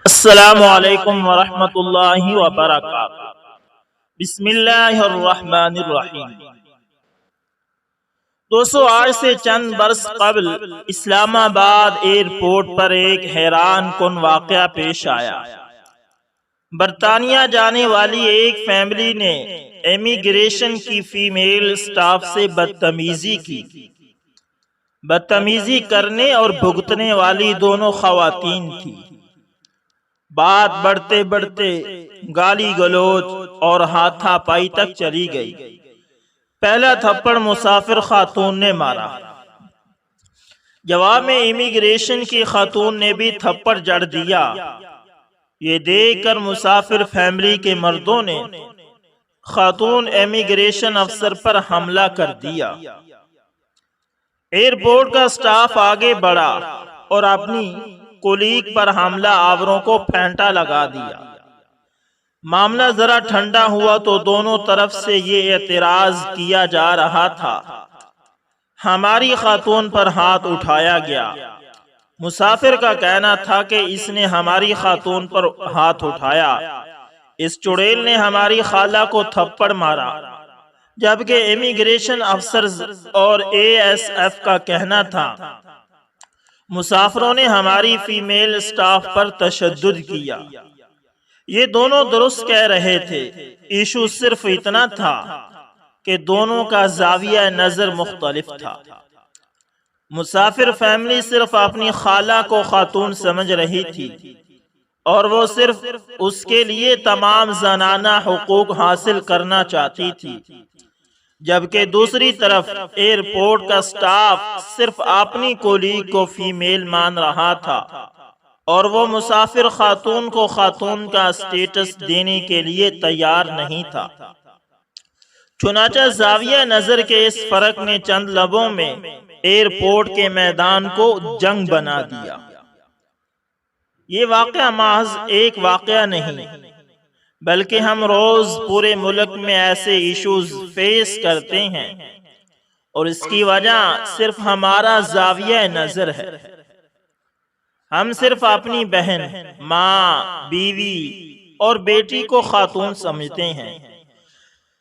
السلام علیکم ورحمۃ اللہ وبرکاتہ۔ بسم اللہ الرحمن الرحیم۔ دوستو، آج سے چند برس قبل اسلام آباد ایئرپورٹ پر ایک حیران کن واقعہ پیش آیا۔ برطانیہ جانے والی ایک فیملی نے امیگریشن کی فیمیل سٹاف سے بدتمیزی کی۔ بدتمیزی کرنے اور بھگتنے والی دونوں خواتین تھیں۔ بات بڑھتے بڑھتے گالی گلوچ اور ہاتھا پائی تک چلی گئی۔ پہلا تھپڑ مسافر خاتون نے مارا۔ جواب میں امیگریشن کی خاتون نے بھی تھپڑ جڑ دیا۔ یہ دیکھ کر مسافر فیملی کے مردوں نے خاتون امیگریشن افسر پر حملہ کر دیا۔ ایئرپورٹ کا سٹاف آگے بڑھا اور اپنی کولیگ پر حملہ آوروں کو پھینٹا لگا دیا۔ معاملہ ذرا ٹھنڈا ہوا تو دونوں طرف سے یہ اعتراض کیا جا رہا تھا، ہماری خاتون پر ہاتھ اٹھایا گیا۔ مسافر کا کہنا تھا کہ اس نے ہماری خاتون پر ہاتھ اٹھایا، اس چڑیل نے ہماری خالہ کو تھپڑ مارا، جبکہ امیگریشن افسرز اور ASF کا کہنا تھا مسافروں نے ہماری فیمیل سٹاف پر تشدد کیا۔ یہ دونوں درست کہہ رہے تھے، ایشو صرف اتنا تھا کہ دونوں کا زاویہ نظر مختلف تھا۔ مسافر فیملی صرف اپنی خالہ کو خاتون سمجھ رہی تھی اور وہ صرف اس کے لیے تمام زنانہ حقوق حاصل کرنا چاہتی تھی، جبکہ دوسری طرف ایئرپورٹ کا سٹاف صرف اپنی کولیگ کو فیمیل مان رہا تھا اور وہ مسافر خاتون کو خاتون کا سٹیٹس دینے کے لیے تیار نہیں تھا۔ چنانچہ زاویہ نظر کے اس فرق نے چند لمحوں میں ایئرپورٹ کے میدان کو جنگ بنا دیا۔ یہ واقعہ محض ایک واقعہ نہیں، بلکہ ہم روز پورے ملک میں ایسے ایشوز فیس کرتے ہیں، اور اس کی وجہ صرف ہمارا زاویہ نظر ہے۔ ہم صرف اپنی بہن، ماں، بیوی اور بیٹی کو خاتون سمجھتے ہیں۔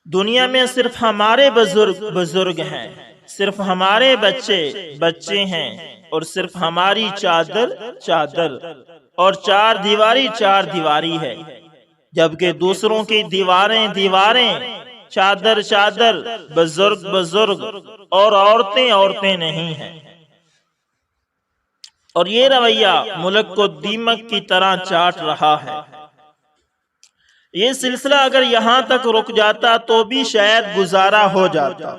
دنیا میں صرف ہمارے بزرگ ہیں، صرف ہمارے بچے ہیں، اور صرف ہماری چادر اور چار دیواری ہے، جبکہ دوسروں کی دیواریں، چادر، بزرگ اور عورتیں نہیں ہیں۔ اور یہ رویہ ملک کو دیمک کی طرح چاٹ رہا ہے۔ یہ سلسلہ اگر یہاں تک رک جاتا تو بھی شاید گزارا ہو جاتا،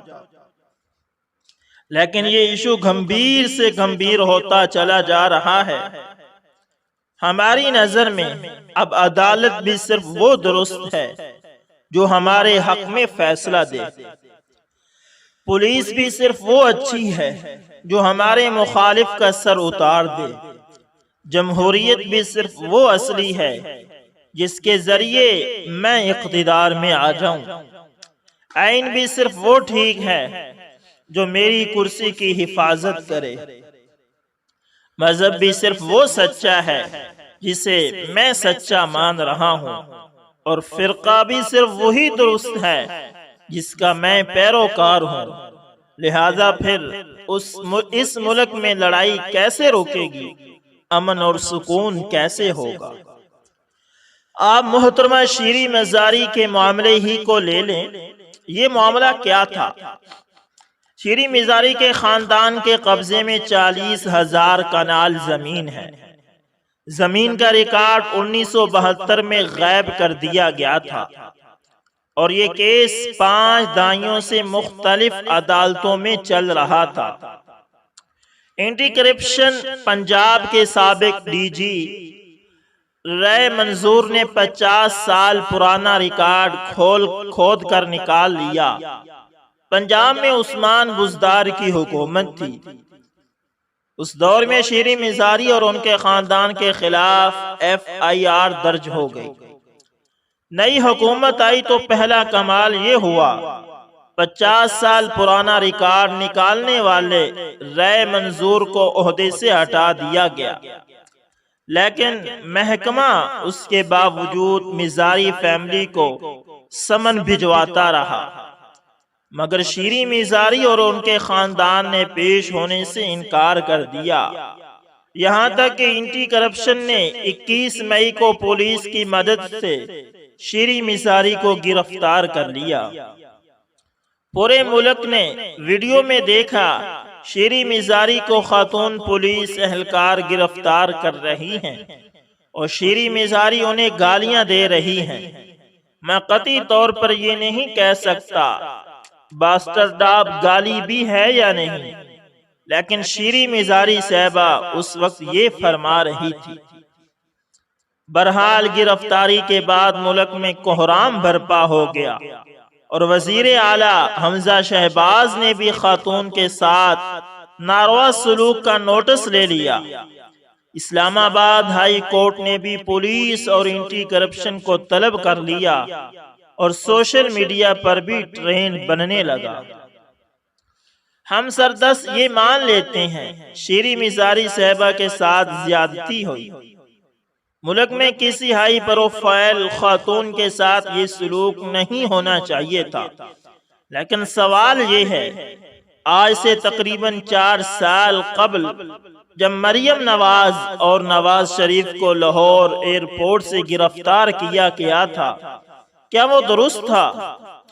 لیکن یہ ایشو گمبھیر سے گمبھیر ہوتا چلا جا رہا ہے۔ ہماری نظر میں اب عدالت بھی صرف وہ درست ہے جو ہمارے حق میں فیصلہ دے، پولیس بھی صرف وہ اچھی ہے جو ہمارے مخالف کا سر اتار دے، جمہوریت بھی صرف وہ اصلی ہے جس کے ذریعے میں اقتدار میں آ جاؤں، آئین بھی صرف وہ ٹھیک ہے جو میری کرسی کی حفاظت کرے، مذہب بھی صرف وہ سچا ہے جسے میں سچا مان رہا ہوں، اور فرقہ بھی صرف وہی درست ہے جس کا میں پیروکار ہوں۔ لہذا پھر اس ملک میں لڑائی کیسے روکے گی، امن اور سکون کیسے ہوگا؟ آپ محترمہ شیریں مزاری کے معاملے ہی کو لے لیں۔ یہ معاملہ کیا تھا؟ شیریں مزاری کے خاندان کے قبضے میں 40,000 کنال زمین ہے۔ زمین کا ریکارڈ 1972 میں غائب کر دیا گیا تھا، اور یہ کیس 5 دہائیوں سے مختلف عدالتوں میں چل رہا تھا۔ اینٹی کرپشن پنجاب کے سابق DG رے منظور نے 50 سال پرانا ریکارڈ کھود کر نکال لیا۔ پنجاب میں عثمان بزدار کی حکومت تھی۔ اس دور میں شیریں مزاری اور ان کے خاندان کے خلاف FIR درج ہو گئی۔ نئی حکومت آئی تو پہلا کمال یہ ہوا 50 سال پرانا ریکارڈ نکالنے والے رے منظور کو عہدے سے ہٹا دیا گیا۔ لیکن محکمہ اس کے باوجود میزاری فیملی کو سمن بھجواتا رہا، مگر شیریں میزاری اور ان کے خاندان نے پیش ہونے سے انکار کر دیا، یہاں تک کہ اینٹی کرپشن نے 21 مئی کو پولیس کی مدد سے شیریں میزاری کو گرفتار کر لیا۔ پورے ملک نے ویڈیو میں دیکھا شیریں میزاری کو خاتون پولیس اہلکار گرفتار کر رہی ہیں اور شیریں میزاری انہیں گالیاں دے رہی ہیں۔ میں قطعی طور پر یہ نہیں کہہ سکتا باسٹرڈ گالی بھی ہے یا نہیں، لیکن شیریں میزاری صاحبہ اس وقت یہ فرما رہی تھی۔ بہرحال گرفتاری کے بعد ملک میں کوحرام برپا ہو گیا اور وزیر اعلیٰ حمزہ شہباز نے بھی خاتون کے ساتھ ناروا سلوک کا نوٹس لے لیا۔ اسلام آباد ہائی کورٹ نے بھی پولیس اور اینٹی کرپشن کو طلب کر لیا اور سوشل میڈیا پر بھی ٹرینڈ بننے لگا۔ ہم سردست یہ مان لیتے ہیں شیریں میزاری صاحبہ کے ساتھ زیادتی ہوئی۔ ملک میں کسی ہائی پروفائل خاتون کے ساتھ یہ سلوک نہیں ہونا چاہیے تھا، لیکن سوال یہ ہے آج سے تقریباً 4 سال قبل جب مریم نواز اور نواز شریف کو لاہور ایئرپورٹ سے گرفتار کیا گیا تھا، کیا وہ درست تھا؟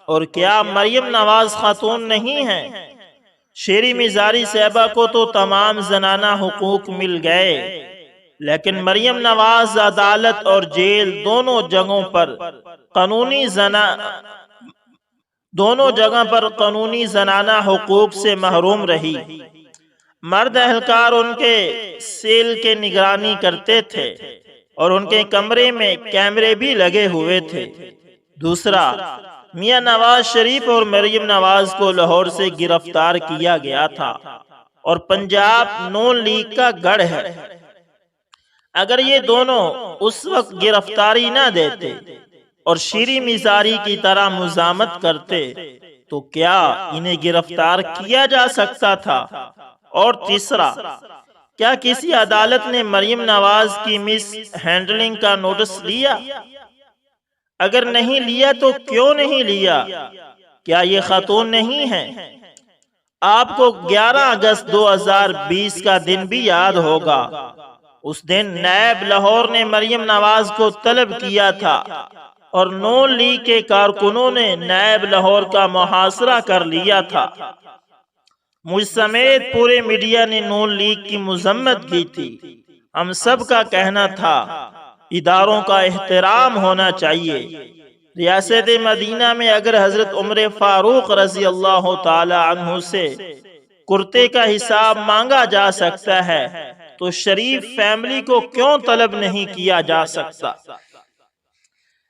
اور کیا مریم نواز خاتون نہیں ہے؟ شیریں میزاری صاحبہ کو تو تمام زنانہ حقوق مل گئے، لیکن مریم نواز عدالت اور جیل دونوں جگہوں پر قانونی زنانہ حقوق سے محروم رہی۔ مرد اہلکار ان کے سیل کے نگرانی کرتے تھے اور ان کے کمرے میں کیمرے بھی لگے ہوئے تھے۔ دوسرا، میاں نواز شریف اور مریم نواز کو لاہور سے گرفتار کیا گیا تھا اور پنجاب نون لیگ کا گڑھ ہے۔ اگر یہ دونوں اس وقت گرفتاری نہ دیتے اور شیریں میزاری کی طرح مزاحمت کرتے تو کیا انہیں گرفتار کیا جا سکتا تھا؟ اور تیسرا، کیا کسی عدالت نے مریم نواز کی مس ہینڈلنگ کا نوٹس لیا؟ اگر نہیں لیا تو کیوں نہیں لیا؟ کیا یہ خاتون نہیں ہے؟ آپ کو 11 اگست 2020 کا دن بھی یاد ہوگا۔ اس دن نیب لاہور نے مریم نواز کو طلب کیا تھا اور نون لیگ کے کارکنوں نے نیب لاہور کا محاصرہ کر لیا تھا۔ مجھ سمیت پورے میڈیا نے نون لیگ کی مذمت کی تھی۔ ہم سب کا کہنا تھا اداروں کا احترام ہونا چاہیے۔ ریاست مدینہ میں اگر حضرت عمر فاروق رضی اللہ تعالی عنہ سے کرتے کا حساب مانگا جا سکتا ہے تو شریف فیملی کو کیوں طلب نہیں کیا جا سکتا؟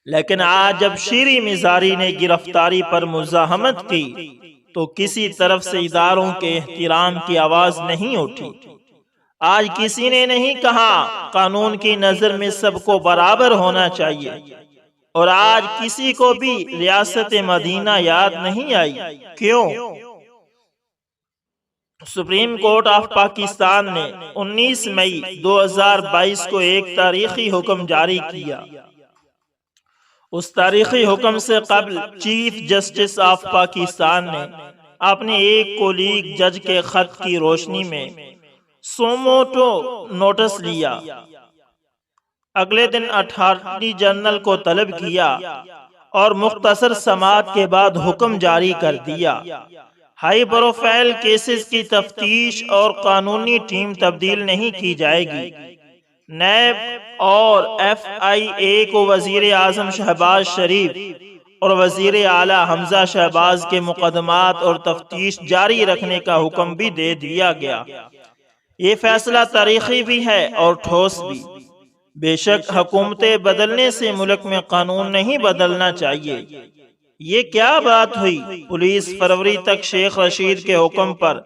لیکن آج جب شیریں میزاری نے گرفتاری پر مزاحمت کی تو کسی طرف سے اداروں کے احترام کی آواز نہیں اٹھی۔ آج کسی نے نہیں کہا قانون کی نظر میں سب کو برابر ہونا چاہیے، اور آج کسی کو بھی ریاست مدینہ یاد نہیں آئی۔ کیوں؟ سپریم کورٹ آف پاکستان نے 19 مئی 2022 کو ایک تاریخی حکم جاری کیا۔ اس تاریخی حکم سے قبل چیف جسٹس آف پاکستان نے اپنے ایک کولیگ جج کے خط کی روشنی میں سوموٹو نوٹس لیا۔ اگلے دن اٹارنی جنرل کو طلب کیا اور مختصر سماعت کے بعد حکم جاری کر دیا۔ ہائی پروفائل کیسز کی تفتیش اور قانونی ٹیم تبدیل نہیں کی جائے گی۔ نیب اور ایف آئی اے کو وزیر اعظم شہباز شریف اور وزیر اعلیٰ حمزہ شہباز کے مقدمات اور تفتیش جاری رکھنے کا حکم بھی دے دیا گیا۔ یہ فیصلہ تاریخی بھی ہے اور ٹھوس بھی۔ بے شک حکومتیں بدلنے سے ملک میں قانون نہیں بدلنا چاہیے۔ یہ کیا بات ہوئی؟ پولیس فروری تک شیخ رشید کے حکم پر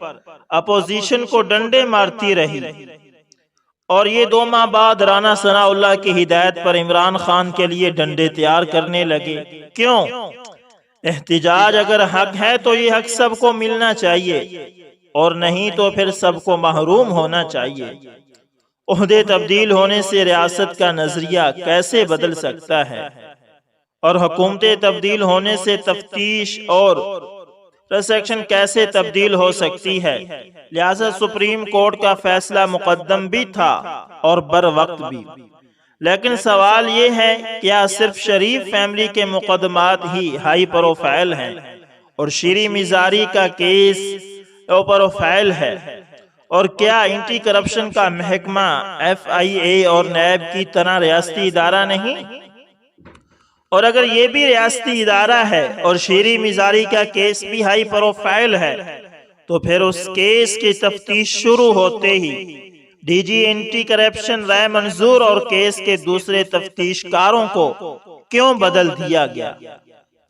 اپوزیشن کو ڈنڈے مارتی رہی، اور یہ 2 ماہ بعد رانا ثناء اللہ کی ہدایت پر عمران خان کے لیے ڈنڈے تیار کرنے لگے۔ کیوں؟ احتجاج اگر حق ہے تو یہ حق سب کو ملنا چاہیے، اور نہیں تو پھر سب کو محروم ہونا چاہیے۔ عہدے تبدیل ہونے سے ریاست کا نظریہ کیسے بدل سکتا ہے اور حکومتیں تبدیل ہونے سے تفتیش اور پروسیکیوشن کیسے تبدیل ہو سکتی ہے۔ لہذا سپریم کورٹ کا فیصلہ مقدم بھی تھا اور بر وقت بھی، لیکن سوال یہ ہے کیا صرف شریف فیملی کے مقدمات ہی ہائی پروفائل ہیں اور شیریں مزاری کا کیس لو پروفائل ہے، اور کیا اینٹی کرپشن کا محکمہ FIA اور نیب کی طرح ریاستی ادارہ نہیں؟ اور اگر یہ بھی ریاستی ادارہ ہے اور شیریں مزاری کا کیس بھی ہائی پروفائل ہے تو پھر اس کیس کی تفتیش شروع ہوتے ہی DG اینٹی کرپشن رائے منظور اور کیس کے دوسرے تفتیش کاروں کو کیوں بدل دیا گیا؟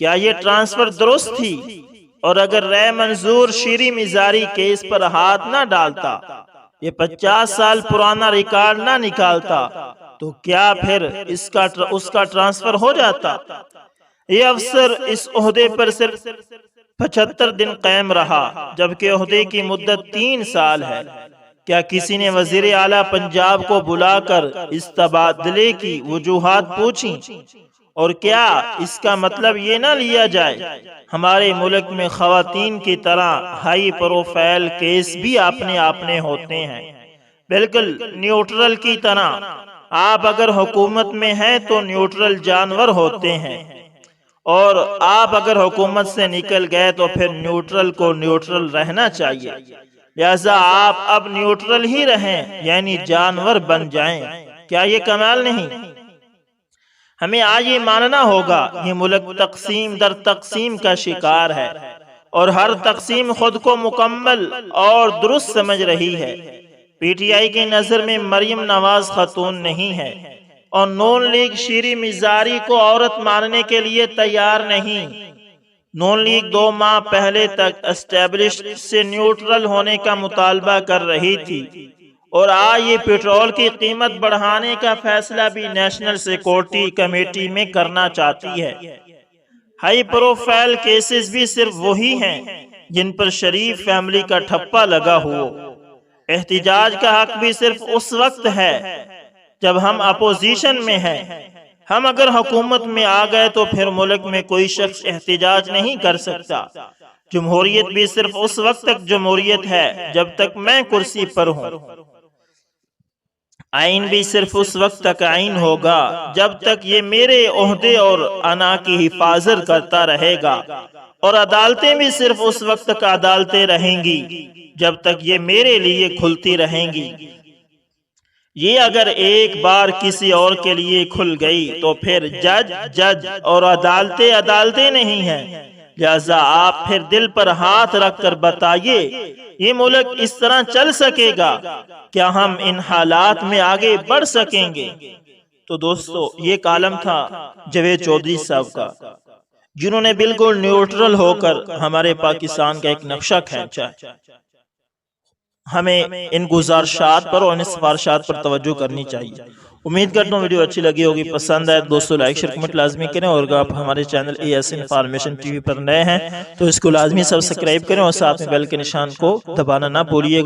کیا یہ ٹرانسفر درست تھی؟ اور اگر رائے منظور شیریں مزاری کیس پر ہاتھ نہ ڈالتا، یہ 50 سال پرانا ریکارڈ نہ نکالتا، تو کیا پھر اس کا ٹرانسفر ہو جاتا؟ یہ افسر اس عہدے پر صرف 75 دن قائم رہا، جبکہ عہدے کی مدت 3 سال ہے۔ کیا کسی نے وزیر اعلیٰ پنجاب کو بلا کر اس تبادلے کی وجوہات پوچھیں؟ اور کیا اس کا مطلب یہ نہ لیا جائے ہمارے ملک میں خواتین کی طرح ہائی پروفائل کیس بھی اپنے ہوتے ہیں، بالکل نیوٹرل کی طرح؟ آپ اگر حکومت میں ہیں تو نیوٹرل جانور ہوتے ہیں، اور آپ اگر حکومت سے نکل گئے تو پھر نیوٹرل کو نیوٹرل رہنا چاہیے۔ لہذا آپ اب نیوٹرل ہی رہیں، یعنی جانور بن جائیں۔ کیا یہ کمال نہیں؟ ہمیں آج یہ ماننا ہوگا یہ ملک تقسیم در تقسیم کا شکار ہے، اور ہر تقسیم خود کو مکمل اور درست سمجھ رہی ہے۔ PTI کی نظر میں مریم نواز خاتون نہیں ہے، اور نون لیگ شیریں مزاری کو عورت ماننے کے لیے تیار نہیں۔ نون لیگ 2 ماہ پہلے تک اسٹیبلشڈ سے نیوٹرل ہونے کا مطالبہ کر رہی تھی، اور آج یہ پیٹرول کی قیمت بڑھانے کا فیصلہ بھی نیشنل سیکورٹی کمیٹی میں کرنا چاہتی ہے۔ ہائی پروفائل کیسز بھی صرف وہی ہیں جن پر شریف فیملی کا ٹھپا لگا ہوا۔ احتجاج کا حق بھی صرف اس وقت ہے جب ہم اپوزیشن میں ہیں۔ ہم اگر حکومت میں آ گئے تو پھر ملک میں کوئی شخص احتجاج نہیں کر سکتا۔ جمہوریت بھی صرف اس وقت تک جمہوریت ہے جب تک میں کرسی پر ہوں۔ آئین بھی صرف اس وقت تک آئین ہوگا جب تک یہ میرے عہدے اور انا کی حفاظت کرتا رہے گا، اور عدالتیں بھی صرف اس وقت تک عدالتیں رہیں گی جب تک یہ میرے لیے کھلتی رہیں گی۔ یہ اگر ایک بار کسی اور کے لیے کھل گئی تو پھر جج اور عدالتیں نہیں ہیں۔ لہذا آپ پھر دل پر ہاتھ رکھ کر بتائیے یہ ملک اس طرح چل سکے گا؟ کیا ہم ان حالات میں آگے بڑھ سکیں گے؟ تو دوستو، یہ کالم تھا جاوید چودھری صاحب کا، جنہوں نے بالکل نیوٹرل ہو کر ہمارے پاکستان کا ایک نقشہ کھینچا ہے۔ ہمیں ان گزارشات پر اور ان سفارشات پر توجہ کرنی چاہیے۔ امید کرتا ہوں ویڈیو اچھی لگی ہوگی، پسند آئے دوستو لائک شیئر کمنٹ لازمی کریں، اور اگر آپ ہمارے چینل AS انفارمیشن TV پر نئے ہیں تو اس کو لازمی سبسکرائب کریں، اور ساتھ میں بیل کے نشان کو دبانا نہ بھولیے گا۔